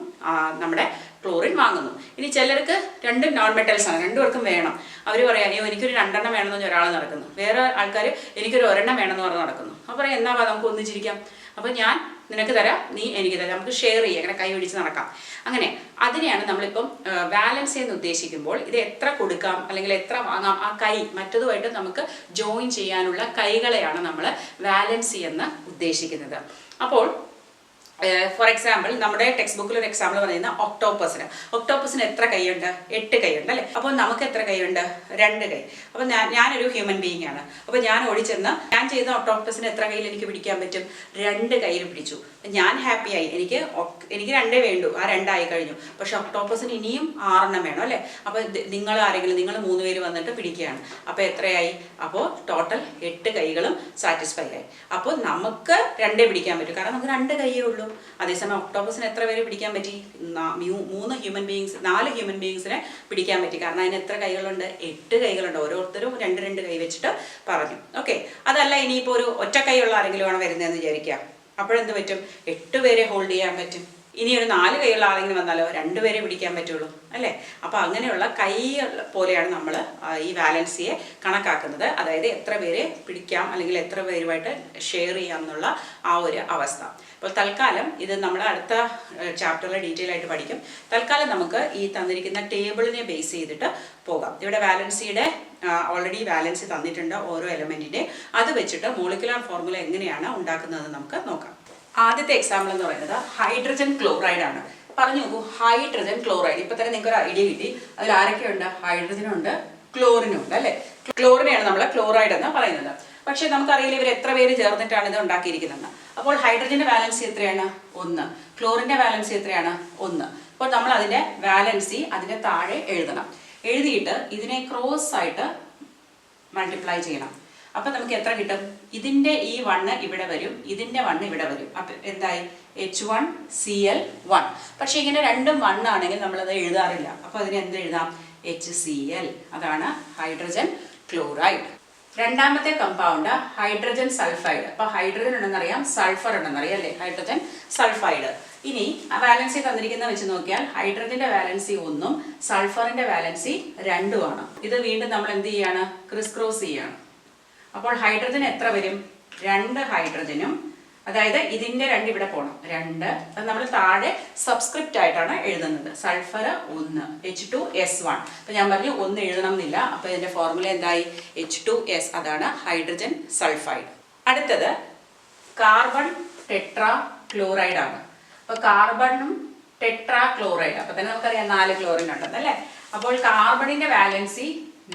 നമ്മുടെ ക്ലോറിൻ വാങ്ങുന്നു. ഇനി ചിലർക്ക് രണ്ടും നോൺ മെറ്റൽസ് ആണ്, രണ്ടുപേർക്കും വേണം. അവർ പറയാം, അയ്യോ എനിക്കൊരു 2 എണ്ണം വേണമെന്ന് പറഞ്ഞാൽ ഒരാൾ നടക്കുന്നു. വേറെ ആൾക്കാർ എനിക്കൊരു 1 എണ്ണം വേണമെന്ന് പറഞ്ഞ് നടക്കുന്നു. അപ്പോൾ പറയാം, എന്നാ നമുക്ക് ഒന്നിച്ചിരിക്കാം, അപ്പോൾ ഞാൻ നിനക്ക് തരാം, നീ എനിക്ക് തരാം, നമുക്ക് ഷെയർ ചെയ്യാം, അങ്ങനെ കൈ പിടിച്ച് നടക്കാം. അങ്ങനെ അതിനെയാണ് നമ്മളിപ്പം വാലൻസി എന്ന് ഉദ്ദേശിക്കുമ്പോൾ ഇത് എത്ര കൊടുക്കാം അല്ലെങ്കിൽ എത്ര വാങ്ങാം, ആ കൈ മറ്റതുമായിട്ട് നമുക്ക് ജോയിൻ ചെയ്യാനുള്ള കൈകളെയാണ് നമ്മൾ വാലൻസി എന്ന് ഉദ്ദേശിക്കുന്നത്. അപ്പോൾ ഫോർ എക്സാമ്പിൾ നമ്മുടെ ടെക്സ്റ്റ് ബുക്കിൽ ഒരു എക്സാമ്പിൾ പറയുന്നത് ഒക്ടോപ്പസിന് എത്ര കൈയുണ്ട്? 8 കൈയുണ്ട് അല്ലേ? അപ്പോൾ നമുക്ക് എത്ര കൈയുണ്ട്? 2 കൈ. അപ്പോൾ ഞാനൊരു ഹ്യൂമൻ ബീയിങ് ആണ്. അപ്പോൾ ഞാൻ ഓടിച്ചെന്ന് ഞാൻ ചെയ്ത ഒക്ടോപ്പസിന് എത്ര കയ്യിൽ എനിക്ക് പിടിക്കാൻ പറ്റും? 2 കയ്യിൽ പിടിച്ചു. ഞാൻ ഹാപ്പിയായി. എനിക്ക് 2 വേണ്ടു, ആ 2 ആയി കഴിഞ്ഞു. പക്ഷെ ഒക്ടോപ്പസിന് ഇനിയും 6 എണ്ണം വേണം അല്ലേ? അപ്പോൾ നിങ്ങൾ 3 പേര് വന്നിട്ട് പിടിക്കുകയാണ്. അപ്പോൾ എത്രയായി? അപ്പോൾ ടോട്ടൽ 8 കൈകളും സാറ്റിസ്ഫൈ ആയി. അപ്പോൾ നമുക്ക് 2 പിടിക്കാൻ പറ്റും, കാരണം നമുക്ക് 2 കൈയേ ഉള്ളൂ. അതേസമയം ഒക്ടോപ്പസിന് എത്ര പേര് പിടിക്കാൻ പറ്റി? 4 ഹ്യൂമൻ ബീയിങ്സിനെ പിടിക്കാൻ പറ്റി. കാരണം അതിന് എത്ര കൈകളുണ്ട്? 8 കൈകളുണ്ട്. ഓരോരുത്തരും 2 കൈ വെച്ചിട്ട് പറഞ്ഞു. ഓക്കെ, അതല്ല ഇനിയിപ്പോൾ ഒരു ഒറ്റ കൈയുള്ള ആരെങ്കിലും ആണ് വരുന്നതെന്ന് വിചാരിക്കുക. അപ്പോഴെന്ത് പറ്റും? 8 പേരെ ഹോൾഡ് ചെയ്യാൻ പറ്റും. ഇനി ഒരു 4 കൈയുള്ള ആരെങ്കിലും വന്നാലോ 2 പേരെ പിടിക്കാൻ പറ്റുള്ളൂ അല്ലേ? അപ്പോൾ അങ്ങനെയുള്ള കൈ പോലെയാണ് നമ്മൾ ഈ വാലൻസിയെ കണക്കാക്കുന്നത്. അതായത് എത്ര പേരെ പിടിക്കാം അല്ലെങ്കിൽ എത്ര പേരുമായിട്ട് ഷെയർ ചെയ്യാം എന്നുള്ള ആ ഒരു അവസ്ഥ. അപ്പോൾ തൽക്കാലം ഇത് നമ്മൾ അടുത്ത ചാപ്റ്ററിൽ ഡീറ്റെയിൽ ആയിട്ട് പഠിക്കും. തൽക്കാലം നമുക്ക് ഈ തന്നിരിക്കുന്ന ടേബിളിനെ ബേസ് ചെയ്തിട്ട് പോകാം. ഇവിടെ വാലൻസിയുടെ ഓൾറെഡി വാലൻസി തന്നിട്ടുണ്ട് ഓരോ എലമെൻറ്റിൻ്റെ. അത് വെച്ചിട്ട് മോളിക്കുലാർ ഫോർമുല എങ്ങനെയാണ് ഉണ്ടാക്കുന്നതെന്ന് നമുക്ക് നോക്കാം. ആദ്യത്തെ എക്സാമ്പിൾ എന്ന് പറയുന്നത് ഹൈഡ്രജൻ ക്ലോറൈഡ് ആണ്. പറഞ്ഞു നോക്കൂ, ഹൈഡ്രജൻ ക്ലോറൈഡ്. ഇപ്പൊ തന്നെ നിങ്ങൾക്ക് ഒരു ഐഡിയ കിട്ടി. അതിൽ ആരൊക്കെയുണ്ട്? ഹൈഡ്രജനുണ്ട്, ക്ലോറിനും ഉണ്ട് അല്ലേ? ക്ലോറിനെയാണ് നമ്മൾ ക്ലോറൈഡ് എന്ന് പറയുന്നത്. പക്ഷെ നമുക്കറിയില്ല ഇവർ എത്ര പേര് ചേർന്നിട്ടാണ് ഇത് ഉണ്ടാക്കിയിരിക്കുന്നത്. അപ്പോൾ ഹൈഡ്രജന്റെ വാലൻസി എത്രയാണ്? 1. ക്ലോറിന്റെ വാലൻസി എത്രയാണ്? 1. അപ്പോൾ നമ്മൾ അതിന്റെ വാലൻസി അതിന്റെ താഴെ എഴുതണം. എഴുതിയിട്ട് ഇതിനെ ക്രോസ് ആയിട്ട് മൾട്ടിപ്ലൈ ചെയ്യണം. അപ്പം നമുക്ക് എത്ര കിട്ടും? ഇതിൻ്റെ ഈ 1 ഇവിടെ വരും, ഇതിൻ്റെ 1 ഇവിടെ വരും. അപ്പം എന്തായി? H1Cl1. പക്ഷേ ഇങ്ങനെ രണ്ടും 1 ആണെങ്കിൽ നമ്മളത് എഴുതാറില്ല. അപ്പോൾ അതിന് എന്ത് എഴുതാം? HCl. അതാണ് ഹൈഡ്രജൻ ക്ലോറൈഡ്. രണ്ടാമത്തെ കമ്പൗണ്ട് ഹൈഡ്രജൻ സൾഫൈഡ്. അപ്പോൾ ഹൈഡ്രജൻ ഉണ്ടെന്നറിയാം, സൾഫർ ഉണ്ടെന്നറിയാം അല്ലേ? Hydrogen sulphide. ഇനി വാലൻസി തന്നിരിക്കുന്ന വെച്ച് നോക്കിയാൽ ഹൈഡ്രജന്റെ വാലൻസി 1ഉം സൾഫറിന്റെ വാലൻസി 2ഉം ആണ്. ഇത് വീണ്ടും നമ്മൾ എന്ത് ചെയ്യാണ്? ക്രിസ് ക്രോസ് ചെയ്യാണ്. അപ്പോൾ ഹൈഡ്രജൻ എത്ര വരും? 2 ഹൈഡ്രജനും അതായത് ഇതിൻ്റെ 2 ഇവിടെ പോകണം, 2. അത് നമ്മൾ താഴെ സബ്സ്ക്രിപ്റ്റ് ആയിട്ടാണ് എഴുതുന്നത്. Sulphur 1 H2S1. അപ്പം ഞാൻ പറഞ്ഞു 1 എഴുതണം എന്നില്ല. അപ്പോൾ ഇതിൻ്റെ ഫോർമുല എന്തായി? H2S, അതാണ് ഹൈഡ്രജൻ സൾഫൈഡ്. അടുത്തത് കാർബൺ ടെട്രാ ക്ലോറൈഡ് ആണ്. അപ്പോൾ കാർബണും ടെട്രാ ക്ലോറൈഡ്, അപ്പോൾ തന്നെ നമുക്കറിയാം 4 ക്ലോറിൻ ഉണ്ടെന്നല്ലേ. അപ്പോൾ കാർബണിൻ്റെ വാലൻസി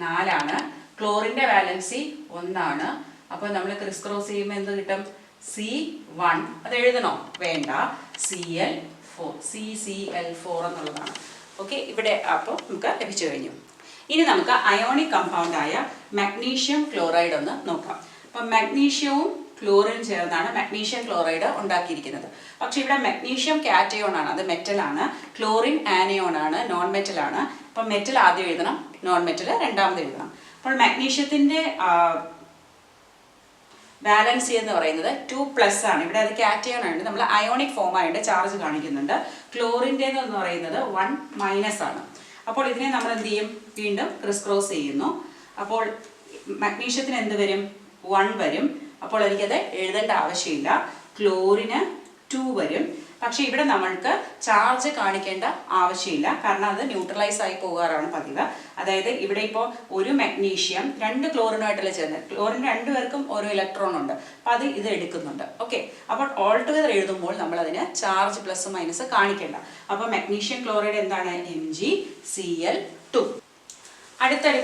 4 ആണ്, ക്ലോറിൻ്റെ വാലൻസി 1 ആണ്. അപ്പോൾ നമ്മൾ ക്രിസ് ക്രോസ് ചെയ്യുമ്പോൾ എന്ത് കിട്ടും? C1. അത് എഴുതണോ? വേണ്ട. Cl4, CCl4 എന്നുള്ളതാണ്. ഓക്കെ, ഇവിടെ അപ്പോൾ നമുക്ക് ലഭിച്ചു കഴിഞ്ഞു. ഇനി നമുക്ക് അയോണിക് കമ്പൗണ്ടായ മഗ്നീഷ്യം ക്ലോറൈഡ് ഒന്ന് നോക്കാം. അപ്പം മഗ്നീഷ്യവും ക്ലോറിനും ചേർന്നാണ് മഗ്നീഷ്യം ക്ലോറൈഡ് ഉണ്ടാക്കിയിരിക്കുന്നത്. പക്ഷേ ഇവിടെ മഗ്നീഷ്യം കാറ്റയോൺ ആണ്, അത് മെറ്റലാണ്. ക്ലോറിൻ ആനയോൺ ആണ്, നോൺ മെറ്റലാണ്. അപ്പം മെറ്റൽ ആദ്യം എഴുതണം, നോൺ മെറ്റൽ രണ്ടാമത് എഴുതണം. അപ്പോൾ മഗ്നീഷ്യത്തിൻ്റെ വാലൻസി എന്ന് പറയുന്നത് 2+ ആണ്. ഇവിടെ അത് കാറ്റയോൺ ആണ്, നമ്മൾ അയോണിക് ഫോം ആയിട്ട് ചാർജ് കാണിക്കുന്നുണ്ട്. ക്ലോറിൻ്റെ എന്ന് പറയുന്നത് 1- ആണ്. അപ്പോൾ ഇതിനെ നമ്മൾ എന്ത് ചെയ്യും? വീണ്ടും ക്രിസ് ക്രോസ് ചെയ്യുന്നു. അപ്പോൾ മഗ്നീഷ്യത്തിന് എന്ത് വരും? 1 വരും. അപ്പോൾ എനിക്കത് എഴുതേണ്ട ആവശ്യമില്ല. ക്ലോറിന് 2 വരും. പക്ഷേ ഇവിടെ നമ്മൾക്ക് ചാർജ് കാണിക്കേണ്ട ആവശ്യമില്ല, കാരണം അത് ന്യൂട്രലൈസ് ആയി പോകാറാണ് പതിവ്. അതായത് ഇവിടെ ഇപ്പോൾ ഒരു മഗ്നീഷ്യം 2 ക്ലോറിനുമായിട്ടുള്ള ചേർന്നത്, ക്ലോറിൻ 2 പേർക്കും ഓരോ ഇലക്ട്രോൺ ഉണ്ട്, അപ്പോൾ അത് ഇത് എടുക്കുന്നുണ്ട്. ഓക്കെ, അപ്പോൾ ഓൾ ടുഗദർ എഴുതുമ്പോൾ നമ്മൾ അതിന് ചാർജ് പ്ലസ് മൈനസ് കാണിക്കേണ്ട. അപ്പോൾ മഗ്നീഷ്യം ക്ലോറൈഡ് എന്താണ്? MgCl2. അടുത്തൊരു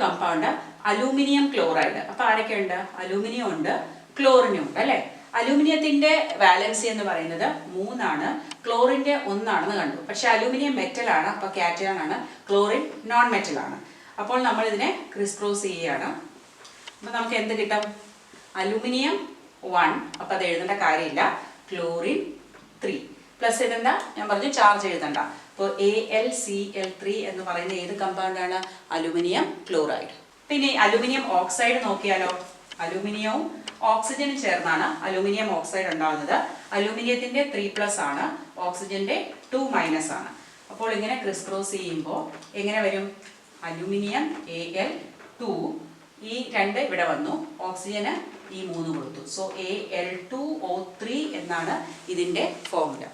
കമ്പൗണ്ട് അലൂമിനിയം ക്ലോറൈഡ്. അപ്പോൾ ആരൊക്കെയുണ്ട്? അലൂമിനിയം ഉണ്ട്, ക്ലോറിനും ഉണ്ട് അല്ലേ. അലൂമിനിയത്തിൻ്റെ വാലൻസി എന്ന് പറയുന്നത് 3 ആണ്, ക്ലോറിൻ്റെ 1 ആണെന്ന് കണ്ടു. പക്ഷേ അലൂമിനിയം മെറ്റലാണ്, അപ്പോൾ കാറ്റയോൺ ആണ്. ക്ലോറിൻ നോൺ മെറ്റലാണ്. അപ്പോൾ നമ്മൾ ഇതിനെ ക്രിസ് ക്രോസ് ചെയ്യുകയാണ്. അപ്പോൾ നമുക്ക് എന്ത് കിട്ടും? അലൂമിനിയം 1, അപ്പോൾ അത് എഴുതേണ്ട കാര്യമില്ല. ക്ലോറിൻ 3 പ്ലസ് ഇതെന്താ? ഞാൻ പറഞ്ഞു ചാർജ് എഴുതണ്ട. അപ്പോൾ AlCl3 എന്ന് പറയുന്ന ഏത് കമ്പൗണ്ടാണ്? Aluminium chloride. പിന്നെ അലൂമിനിയം ഓക്സൈഡ് നോക്കിയാലോ. അലൂമിനിയവും ഓക്സിജനും ചേർന്നാണ് അലൂമിനിയം ഓക്സൈഡ് ഉണ്ടാകുന്നത്. അലൂമിനിയത്തിൻ്റെ 3+ ആണ്, ഓക്സിജൻ്റെ 2- ആണ്. അപ്പോൾ ഇങ്ങനെ ക്രിസ് ക്രോസ് ചെയ്യുമ്പോൾ എങ്ങനെ വരും? അലൂമിനിയം Al2, ഈ 2 ഇവിടെ വന്നു, ഓക്സിജന് ഈ 3 കൊടുത്തു. സോ Al2O3 എന്നാണ് ഇതിൻ്റെ ഫോർമുല.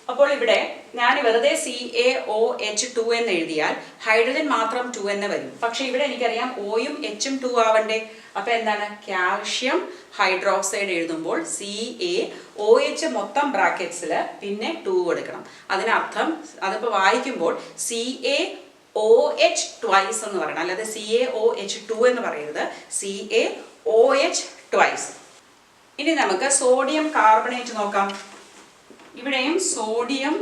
അപ്പോൾ ഇവിടെ ഞാൻ വെറുതെ CaOH2 എന്ന് എഴുതിയാൽ ഹൈഡ്രജൻ മാത്രം 2 എന്ന് വരും. പക്ഷേ ഇവിടെ എനിക്കറിയാം Oയും Hഉം 2 ആവണ്ടേ. അപ്പോൾ എന്താണ്? കാൽഷ്യം ഹൈഡ്രോക്സൈഡ് എഴുതുമ്പോൾ CaOH മൊത്തം ബ്രാക്കറ്റ്സിൽ പിന്നെ 2 കൊടുക്കണം. അതിനർത്ഥം അതിപ്പോൾ വായിക്കുമ്പോൾ CaOH ട്വൈസ് എന്ന് പറയണം, അല്ലാതെ CaOH2 എന്ന് പറയരുത്. CaOH twice. ഇനി നമുക്ക് സോഡിയം കാർബണേറ്റ് നോക്കാം. ഇവിടെയും സോഡിയം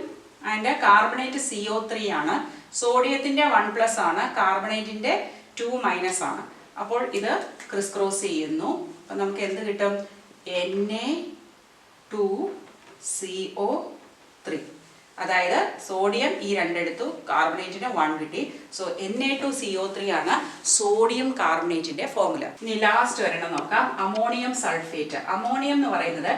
ആൻഡ് കാർബണേറ്റ് CO3 ആണ്. സോഡിയത്തിൻ്റെ 1+ ആണ്, കാർബണേറ്റിൻ്റെ 2- ആണ്. അപ്പോൾ ഇത് ക്രിസ് ക്രോസ് ചെയ്യുന്നു. അപ്പം നമുക്ക് എന്ത് കിട്ടും? Na2CO3. അതായത് സോഡിയം ഈ 2 എടുത്തു, കാർബണേറ്റിന് 1 കിട്ടി. സോ Na2CO3 ആണ് സോഡിയം കാർബണേറ്റിൻ്റെ ഫോർമുല. ഇനി ലാസ്റ്റ് ഒരെണ്ണം നോക്കാം, അമോണിയം സൾഫേറ്റ്. അമോണിയം എന്ന് പറയുന്നത്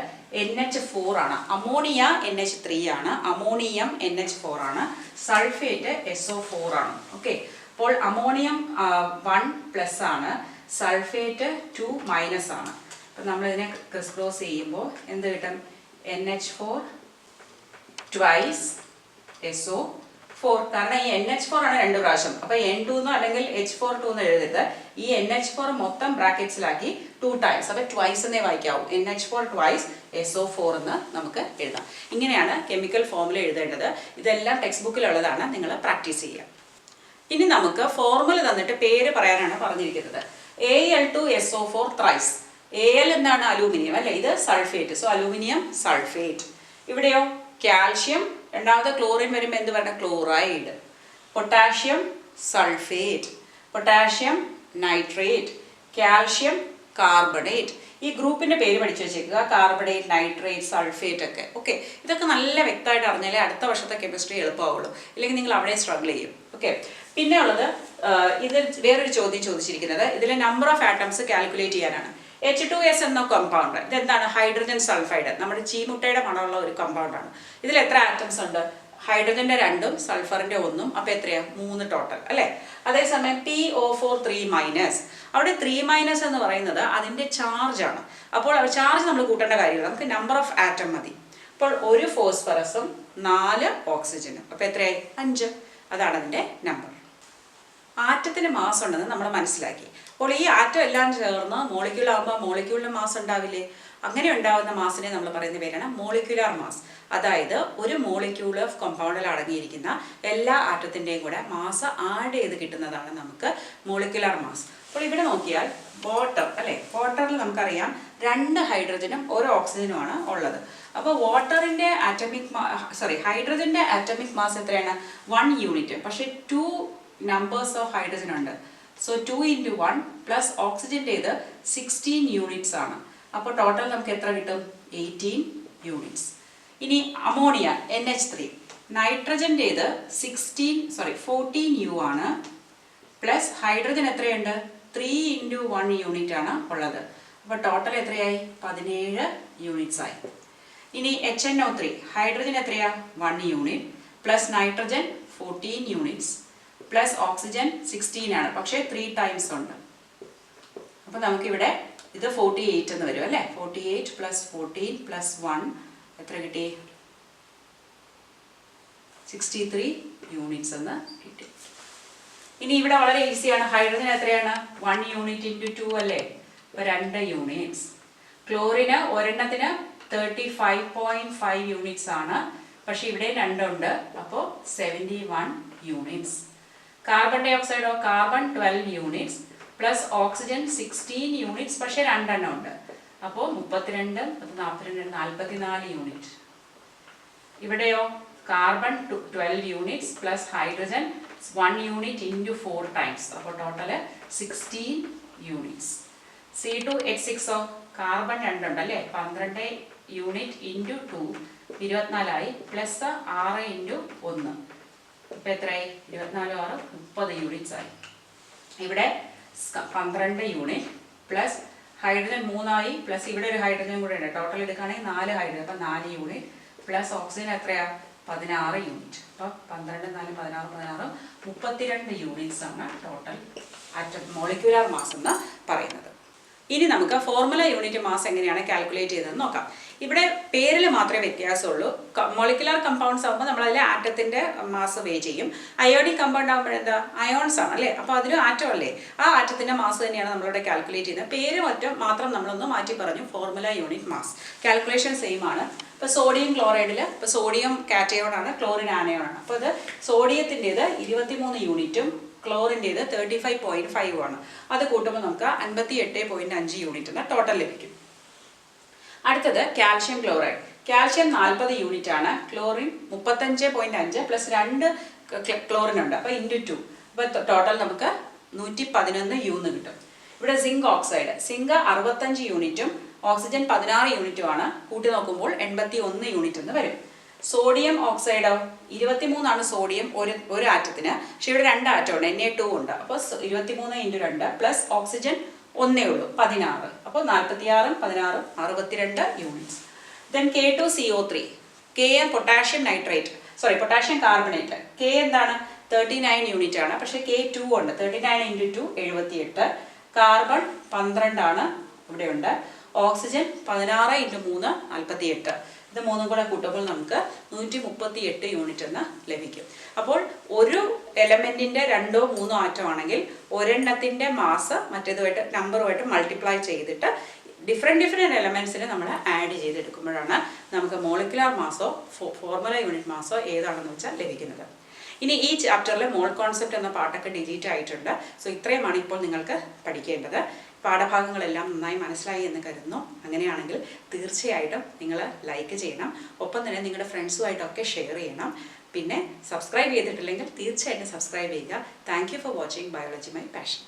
NH4 ആണ്. അമോണിയ NH3 ആണ്, അമോണിയം NH4 ആണ്, സൾഫേറ്റ് SO4 ആണ്. ഓക്കെ, അപ്പോൾ അമോണിയം 1+ ആണ്, സൾഫേറ്റ് 2- ആണ്. അപ്പം നമ്മളിതിനെ ക്രിസ് ക്രോസ് ചെയ്യുമ്പോൾ എന്ത് കിട്ടും? NH4 twice SO4. കാരണം ഈ NH4 ആണ് 2 പ്രാവശ്യം. അപ്പോൾ N2 എന്നോ അല്ലെങ്കിൽ H4 എന്ന് എഴുതരുത്. ഈ NH4 മൊത്തം ബ്രാക്കറ്റ്സിലാക്കി 2 ടൈംസ്, അപ്പോൾ ട്വൈസ് എന്നേ വായിക്കാവൂ. NH4 ട്വൈസ് SO4 എന്ന് നമുക്ക് എഴുതാം. ഇങ്ങനെയാണ് കെമിക്കൽ ഫോർമുല എഴുതേണ്ടത്. ഇതെല്ലാം ടെക്സ്റ്റ് ബുക്കിലുള്ളതാണ്, നിങ്ങൾ പ്രാക്ടീസ് ചെയ്യുക. ഇനി നമുക്ക് ഫോർമുല തന്നിട്ട് പേര് പറയാനാണ് പറഞ്ഞിരിക്കുന്നത്. Al2SO4 thrice. Al എന്താണ്? അലൂമിനിയം അല്ലേ, ഇത് സൾഫേറ്റ്. So aluminium sulphate. ഇവിടെയോ കാൽഷ്യം, രണ്ടാമത്തെ ക്ലോറിൻ വരുമ്പോൾ എന്ത് പറയണം? Chloride. Potassium sulphate, potassium nitrate, calcium carbonate. ഈ ഗ്രൂപ്പിൻ്റെ പേര് പഠിച്ചു വെച്ചേക്കുക, കാർബണേറ്റ്, നൈട്രേറ്റ്, സൾഫേറ്റ് ഒക്കെ. ഓക്കെ, ഇതൊക്കെ നല്ല വ്യക്തമായിട്ട് അറിഞ്ഞാലേ അടുത്ത വർഷത്തെ കെമിസ്ട്രി എളുപ്പമാവുള്ളൂ, ഇല്ലെങ്കിൽ നിങ്ങൾ അവിടെ സ്ട്രഗിൾ ചെയ്യും. ഓക്കെ, പിന്നെ ഉള്ളത് ഇത് വേറൊരു ചോദ്യം ചോദിച്ചിരിക്കുന്നത്, ഇതിലെ നമ്പർ ഓഫ് ആറ്റംസ് കാൽക്കുലേറ്റ് ചെയ്യാനാണ്. H2S എന്ന കമ്പൗണ്ട്, ഇതെന്താണ്? ഹൈഡ്രജൻ സൾഫൈഡ്, നമ്മുടെ ചീമുട്ടയുടെ മണമുള്ള ഒരു കമ്പൗണ്ടാണ്. ഇതിൽ എത്ര ആറ്റംസ് ഉണ്ട്? ഹൈഡ്രജൻ്റെ 2ഉം സൾഫറിൻ്റെ 1ഉം. അപ്പോൾ എത്രയാണ്? 3 ടോട്ടൽ അല്ലേ. അതേസമയം PO4 3-, അവിടെ 3- എന്ന് പറയുന്നത് അതിൻ്റെ ചാർജാണ്. അപ്പോൾ ചാർജ് നമ്മൾ കൂട്ടേണ്ട കാര്യമില്ല, നമുക്ക് നമ്പർ ഓഫ് ആറ്റം മതി. അപ്പോൾ ഒരു ഫോസ്ഫറസും 4 ഓക്സിജനും, അപ്പോൾ എത്രയായി? 5. അതാണ് അതിൻ്റെ നമ്പർ. ആറ്റത്തിന് മാസ് ഉണ്ടെന്ന് നമ്മൾ മനസ്സിലാക്കി. അപ്പോൾ ഈ ആറ്റം എല്ലാം ചേർന്ന് മോളിക്യൂൾ ആകുമ്പോൾ മോളിക്യൂളിന് മാസ് ഉണ്ടാവില്ലേ? അങ്ങനെ ഉണ്ടാകുന്ന മാസിനെ നമ്മൾ പറയുന്ന പേരാണ് മോളിക്യുലാർ മാസ്. അതായത് ഒരു മോളിക്യൂൾ ഓഫ് കോമ്പൗണ്ടിൽ അടങ്ങിയിരിക്കുന്ന എല്ലാ ആറ്റത്തിൻ്റെയും കൂടെ മാസ് ആഡ് ചെയ്ത് കിട്ടുന്നതാണ് നമുക്ക് മോളിക്യുലാർ മാസ്. അപ്പോൾ ഇവിടെ നോക്കിയാൽ വാട്ടർ അല്ലേ, വാട്ടറിൽ നമുക്കറിയാം 2 ഹൈഡ്രജനും 1 ഓക്സിജനുമാണ് ഉള്ളത്. അപ്പോൾ വാട്ടറിൻ്റെ ഹൈഡ്രജൻ്റെ ആറ്റമിക് മാസ് എത്രയാണ്? 1 യൂണിറ്റ്. പക്ഷേ 2 നമ്പേഴ്സ് ഓഫ് ഹൈഡ്രജൻ ഉണ്ട്. സോ 2 × 1 പ്ലസ് ഓക്സിജൻ്റേത് 16 യൂണിറ്റ്സ് ആണ്. അപ്പോൾ ടോട്ടൽ നമുക്ക് എത്ര കിട്ടും? 18 യൂണിറ്റ്സ്. ഇനി അമോണിയ NH3, നൈട്രജൻ്റേത് 14 U ആണ്. പ്ലസ് ഹൈഡ്രജൻ എത്രയുണ്ട്? 3 × 1 യൂണിറ്റ് ആണ് ഉള്ളത്. അപ്പോൾ ടോട്ടൽ എത്രയായി? 17 യൂണിറ്റ്സ് ആയി. ഇനി HNO3, ഹൈഡ്രജൻ എത്രയാ? 1 unit plus nitrogen 14 units plus oxygen 16 ആണ്, പക്ഷേ 3 ടൈംസ് ഉണ്ട്. അപ്പോൾ നമുക്കിവിടെ ഇത് 48 എന്ന് വരും അല്ലേ? 48 പ്ലസ് 14 പ്ലസ് 1 എത്ര കിട്ടി? 63 യൂണിറ്റ്സ് എന്ന് കിട്ടി. ഇനി ഇവിടെ വളരെ ഈസിയാണ്. ഹൈഡ്രജൻ എത്രയാണ്? 1 യൂണിറ്റ് ഇൻറ്റു 2 അല്ലേ? അപ്പോൾ 2 യൂണിറ്റ്സ്. ക്ലോറിന് ഒരെണ്ണത്തിന് 35.5 യൂണിറ്റ്സ് ആണ്, പക്ഷേ ഇവിടെ 2 ഉണ്ട്, അപ്പോൾ 71 യൂണിറ്റ്സ്. കാർബൺ ഡൈ ഓക്സൈഡോ? Carbon 12 units plus oxygen 16 units, പക്ഷേ 2 എണ്ണം ഉണ്ട്, അപ്പോൾ 32 42 44 യൂണിറ്റ്. ഇവിടെയോ carbon 12 units plus hydrogen 1 unit into 4 times, അപ്പോൾ ടോട്ടൽ 16 യൂണിറ്റ്സ്. C2H6ഓ? കാർബൺ 2 ഉണ്ട് അല്ലേ? 12 യൂണിറ്റ് ഇൻറ്റു 2 24 പ്ലസ് 6 ഇൻറ്റു 1, ഇപ്പോൾ എത്രയായി? 24 6 30 യൂണിറ്റ്സ് ആയി. ഇവിടെ 12 യൂണിറ്റ് പ്ലസ് ഹൈഡ്രജൻ 3 ആയി, പ്ലസ് ഇവിടെ ഒരു ഹൈഡ്രജൻ കൂടെ ഉണ്ട്. ടോട്ടൽ എടുക്കുകയാണെങ്കിൽ 4 ഹൈഡ്രജൻ, അപ്പോൾ 4 യൂണിറ്റ് പ്ലസ് ഓക്സിജൻ എത്രയാ? 16 യൂണിറ്റ്. അപ്പോൾ 12 4 16 32 യൂണിറ്റ്സ് ആണ് ടോട്ടൽ മോളിക്യുലാർ മാസ് എന്ന് പറയുന്നത്. ഇനി നമുക്ക് ഫോർമുല യൂണിറ്റ് മാസ് എങ്ങനെയാണ് കാൽക്കുലേറ്റ് ചെയ്തതെന്ന് നോക്കാം. ഇവിടെ പേരിൽ മാത്രമേ വ്യത്യാസമുള്ളൂ. മോളിക്കുലാർ കമ്പൗണ്ട്സ് ആകുമ്പോൾ നമ്മളതിൽ ആറ്റത്തിൻ്റെ മാസ് വേ ചെയ്യും. അയോണിക് കമ്പൗണ്ട് ആകുമ്പോൾ എന്താ? അയോൺസ് ആണ് അല്ലേ? അപ്പോൾ അതിലും ആറ്റം അല്ലേ? ആ ആറ്റത്തിൻ്റെ മാസ് തന്നെയാണ് നമ്മളിവിടെ കാൽക്കുലേറ്റ് ചെയ്യുന്നത്. പേര് മാത്രം നമ്മളൊന്ന് മാറ്റി പറഞ്ഞു. Formula unit mass calculation same ആണ്. ഇപ്പോൾ സോഡിയം ക്ലോറൈഡിൽ ഇപ്പോൾ സോഡിയം കാറ്റയോൺ ആണ്, ക്ലോറിൻ ആനയോൺ ആണ്. അപ്പോൾ ഇത് സോഡിയത്തിൻ്റേത് 23 യൂണിറ്റും ക്ലോറിൻ്റേത് 35.5 ആണ്. അത് കൂട്ടുമ്പോൾ നമുക്ക് 58.5 യൂണിറ്റ് എന്ന ടോട്ടൽ ലഭിക്കും. അടുത്തത് കാൽഷ്യം ക്ലോറൈഡ്. കാൽഷ്യം 40 യൂണിറ്റ് ആണ്, ക്ലോറിൻ 35.5 പ്ലസ് 2 ക്ലോറിൻ ഉണ്ട്, അപ്പോൾ ഇൻറ്റു 2, അപ്പോൾ ടോട്ടൽ നമുക്ക് 111 U എന്ന് കിട്ടും. ഇവിടെ സിങ്ക് ഓക്സൈഡ്, സിങ്ക് 65 യൂണിറ്റും ഓക്സിജൻ 16 യൂണിറ്റും ആണ്. കൂട്ടി നോക്കുമ്പോൾ 81 യൂണിറ്റ് എന്ന് വരും. സോഡിയം ഓക്സൈഡോ? 23 ആണ് സോഡിയം ഒരു ആറ്റത്തിന്, പക്ഷെ ഇവിടെ 2 ആറ്റം ഉണ്ട്, Na2 ഉണ്ട്, അപ്പോൾ 23 × 2 പ്ലസ് ഓക്സിജൻ 1 ഉള്ളൂ 16, അപ്പോൾ 46 16 62 units. Then K2CO3, potassium nitrate potassium carbonate. K എന്താണ്? 39 യൂണിറ്റ് ആണ്, പക്ഷേ K2 ഉണ്ട്, 39 × 2 78. കാർബൺ 12 ആണ് ഇവിടെയുണ്ട്. ഓക്സിജൻ 16 × 3 48. ഇത് മൂന്നും കൂടെ കൂട്ടുമ്പോൾ നമുക്ക് 138 യൂണിറ്റ് എന്ന് ലഭിക്കും. അപ്പോൾ ഒരു എലമെൻറ്റിൻ്റെ 2 or 3 ആറ്റം ആണെങ്കിൽ ഒരെണ്ണത്തിൻ്റെ മാസ് മറ്റേതുമായിട്ട് നമ്പറുമായിട്ട് മൾട്ടിപ്ലൈ ചെയ്തിട്ട് ഡിഫറെൻറ്റ് എലമെൻറ്റ്സിനെ നമ്മൾ ആഡ് ചെയ്തെടുക്കുമ്പോഴാണ് നമുക്ക് മോളിക്കുലാർ മാസോ ഫോർമുല യൂണിറ്റ് മാസോ ഏതാണെന്ന് വെച്ചാൽ ലഭിക്കുന്നത്. ഇനി ഈ ചാപ്റ്ററിൽ മോൾ കോൺസെപ്റ്റ് എന്ന പാട്ടൊക്കെ ഡിലീറ്റ് ആയിട്ടുണ്ട്. സോ ഇത്രയുമാണ് ഇപ്പോൾ നിങ്ങൾക്ക് പഠിക്കേണ്ടത്. പാഠഭാഗങ്ങളെല്ലാം നന്നായി മനസ്സിലായി എന്ന് കരുതുന്നു. അങ്ങനെയാണെങ്കിൽ തീർച്ചയായിട്ടും നിങ്ങൾ ലൈക്ക് ചെയ്യണം, ഒപ്പം തന്നെ നിങ്ങളുടെ ഫ്രണ്ട്സുമായിട്ടൊക്കെ ഷെയർ ചെയ്യണം. പിന്നെ സബ്സ്ക്രൈബ് ചെയ്തിട്ടില്ലെങ്കിൽ തീർച്ചയായിട്ടും സബ്സ്ക്രൈബ് ചെയ്യുക. Thank you for watching biology my passion.